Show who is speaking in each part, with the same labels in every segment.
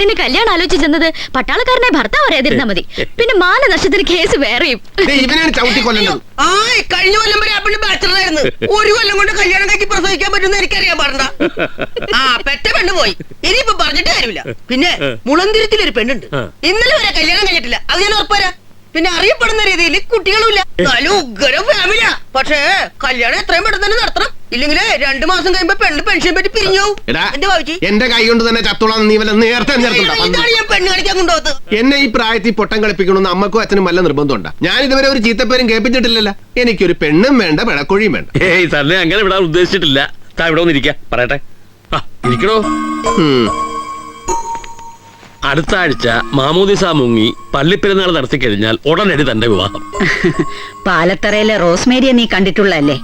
Speaker 1: പെണ്ണിന് കല്യാണം ആലോചിച്ച് ചെന്നത് പട്ടാളക്കാരനെ ഭർത്താവ് അറിയാതിരുന്നാ മതി. പിന്നെ മാനനഷ്ടത്തിന് കേസ് വേറെയും.
Speaker 2: കഴിഞ്ഞ കൊല്ലം വരെ ആ പെണ്ണ് ബാച്ചലറായിരുന്നു. ഒരു കൊല്ലം കൊണ്ട് കല്യാണം കഴിച്ച് പ്രസവിക്കാൻ പറ്റുന്ന എനിക്കറിയാൻ പാടണ്ട. പെറ്റ പെണ്ണ് പോയി, ഇനിയിപ്പോ പറഞ്ഞിട്ട് കാര്യമില്ല. പിന്നെ മുളന്തിരത്തിലൊരു പെണ്ണുണ്ട്, ഇന്നലെ വരെ കല്യാണം കഴിഞ്ഞിട്ടില്ല. അത് ഞാൻ ഉറപ്പുവരാ. പിന്നെ അറിയപ്പെടുന്ന രീതിയിൽ കുട്ടികളുമില്ല. നല്ല ഉഗ്ര ഫാമിലിയാ. പക്ഷേ കല്യാണം എത്രയും പെട്ടെന്ന് തന്നെ നടത്തണം. ഇല്ലെങ്കിൽ 2 മാസം കഴിയുമ്പോ പെണ്ണ് പെൻഷൻ പറ്റി പിരിഞ്ഞു.
Speaker 3: എന്റെ കൈ കൊണ്ട് തന്നെ ചത്തോളാം. നീ വല്ല നേരത്തെ
Speaker 2: ഇതാണ് ഞാൻ പെണ്ണ് കളിക്കാൻ കൊണ്ടുപോകത്ത്.
Speaker 3: എന്നെ ഈ പ്രായത്തിൽ പൊട്ടം കളിപ്പിക്കണമെന്ന് അമ്മക്കും അച്ഛനും വല്ല നിർബന്ധമുണ്ടാ? ഞാൻ ഇതുവരെ ഒരു ചീത്തപ്പേരും കേൾപ്പിച്ചിട്ടില്ലല്ലോ. എനിക്കൊരു പെണ്ണും വേണ്ട, പിടക്കൊഴിയും വേണ്ട.
Speaker 4: ഏയ് തന്നെ അങ്ങനെ വിടാൻ ഉദ്ദേശിച്ചിട്ടില്ല. താ ഇവിടെ ഒന്നിരിക്കാം, പറയട്ടെ. ഇരിക്കണോ? അടുത്ത ആഴ്ച മാമോദിസ മുങ്ങി പള്ളിപ്പെരുന്നാൾ നടത്തി കഴിഞ്ഞാൽ ഉടനടി തന്റെ വിവാഹം.
Speaker 5: പാലത്തറയിലെ റോസ്മേരിയെ നീ കണ്ടിട്ടുള്ളല്ലേ?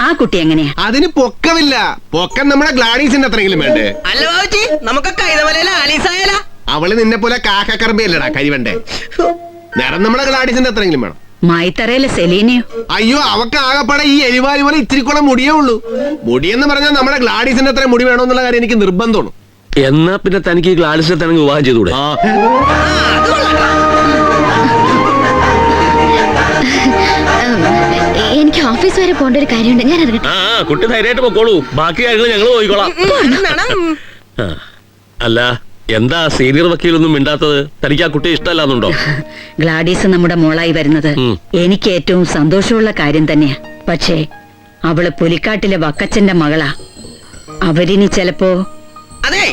Speaker 5: ആ കുട്ടി എങ്ങനെയാ?
Speaker 3: അതിന് പൊക്കമില്ല. പൊക്കം നമ്മുടെ ഗ്ലാഡീസിന്റെ അത്രയെങ്കിലും വേണ്ടേ?
Speaker 2: അല്ല ബാബുജി, നമുക്ക് കൈതമലയിലെ ആലീസായാലാ?
Speaker 3: അവള് നിന്നെ പോലെ കാക്കക്കർബിയല്ലടാ കരിവണ്ടേ. നിറം നമ്മുടെ ഗ്ലാഡീസിന്റെ അത്രയെങ്കിലും വേണം.
Speaker 5: മായിത്തറയിലെ സെലീനയോ?
Speaker 3: അയ്യോ, അവക്ക് ആകപ്പാടെ ഈ എരിവാരി പോലെ ഇത്തിരിക്കോളം മുടിയേ ഉള്ളൂ. മുടിയെന്ന് പറഞ്ഞാൽ നമ്മുടെ ഗ്ലാഡീസിന്റെ അത്രയും മുടി വേണമെന്നുള്ള കാര്യം എനിക്ക് നിർബന്ധമാണ്.
Speaker 4: എന്നാ പിന്നെ തനിക്ക് ഈ ഗ്ലാഡിസിനെ തന്നെ വിവാഹം ചെയ്തൂടെ?
Speaker 1: എനിക്ക് ഓഫീസ് വരെ പോകേണ്ട ഒരു കാര്യമുണ്ട്, ഞാൻ ഇറങ്ങട്ടെ.
Speaker 4: കുട്ടി ധൈര്യമായിട്ട് പൊക്കോളൂ, ബാക്കി കാര്യങ്ങൾ ഞങ്ങൾ പോയിക്കോളാം. അല്ല, എന്താ സീനിയർ വക്കീലൊന്നും മിണ്ടാത്തത്? തനിക്ക് ആ കുട്ടി ഇഷ്ടമല്ലാന്നുണ്ടോ?
Speaker 5: ഗ്ലാഡീസ് നമ്മുടെ മോളായി വരുന്നത് എനിക്ക് ഏറ്റവും സന്തോഷമുള്ള കാര്യം തന്നെയാ. പക്ഷേ അവള് പുലിക്കാട്ടിലെ വക്കച്ചന്റെ മകളാ. അവരിനി ചിലപ്പോ...
Speaker 2: അതെ,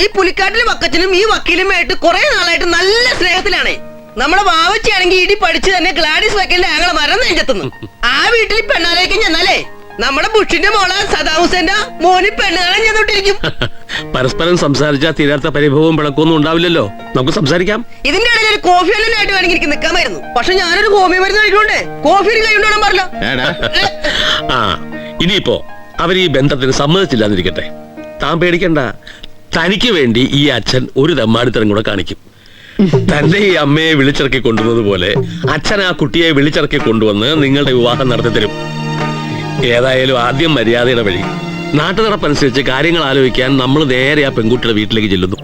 Speaker 2: ഈ പുലിക്കാട്ടിലെ വക്കച്ചനും ഈ വക്കീലുമായിട്ട് കുറെ നാളായിട്ട് നല്ല സ്നേഹത്തിലാണ്. നമ്മളെ വാവച്ചിയാണെങ്കിൽ ഇടി പഠിച്ച് തന്നെ ഗ്ലാഡീസ് വക്കീലിന്റെ ആങ്ങളെ മരം നെഞ്ചെത്തുന്നു. ആ വീട്ടിൽ പെണ്ണാലേക്ക് ചെന്നാലേ നമ്മുടെ ബുഷിന്റെ മോളെ സദാഹുസേന്റെ മോന് പെണ്ണുകാണാൻ ചെന്നോട്ടിരിക്കും.
Speaker 4: പരസ്പരം സംസാരിച്ചാൽ തീരാത്ത പരിഭവവും പിളക്കൊന്നും ഉണ്ടാവില്ലല്ലോ. നമുക്ക് സംസാരിക്കാം. ഇതിന്റെ
Speaker 2: ഇടയിൽ ഒരു കോഫി എല്ലാം ആയിട്ട് വേണമെങ്കിൽ എനിക്ക് നിൽക്കാമായിരുന്നു. പക്ഷെ ഞാനൊരു ഹോമിയോ മരുന്ന് കഴിക്കണ്ടേ, കോഫി കൈകൊണ്ടോണം പറഞ്ഞല്ലോ.
Speaker 4: ഇനിയിപ്പോ അവർ ഈ ബന്ധത്തിന് സമ്മതിച്ചില്ലാന്നിരിക്കട്ടെ, താൻ പേടിക്കണ്ട. തനിക്ക് വേണ്ടി ഈ അച്ഛൻ ഒരു തെമ്മാടിത്തരം കൂടെ കാണിക്കും. തന്റെ ഈ അമ്മയെ വിളിച്ചിറക്കി കൊണ്ടുവന്നത് പോലെ അച്ഛൻ ആ കുട്ടിയെ വിളിച്ചിറക്കി കൊണ്ടുവന്ന് നിങ്ങളുടെ വിവാഹം നടത്തി തരും. ഏതായാലും ആദ്യം മര്യാദയുടെ വഴി. നാട്ടുനടപ്പനുസരിച്ച് കാര്യങ്ങൾ ആലോചിക്കാൻ നമ്മൾ നേരെ ആ പെൺകുട്ടിയുടെ വീട്ടിലേക്ക് ചെല്ലുന്നു.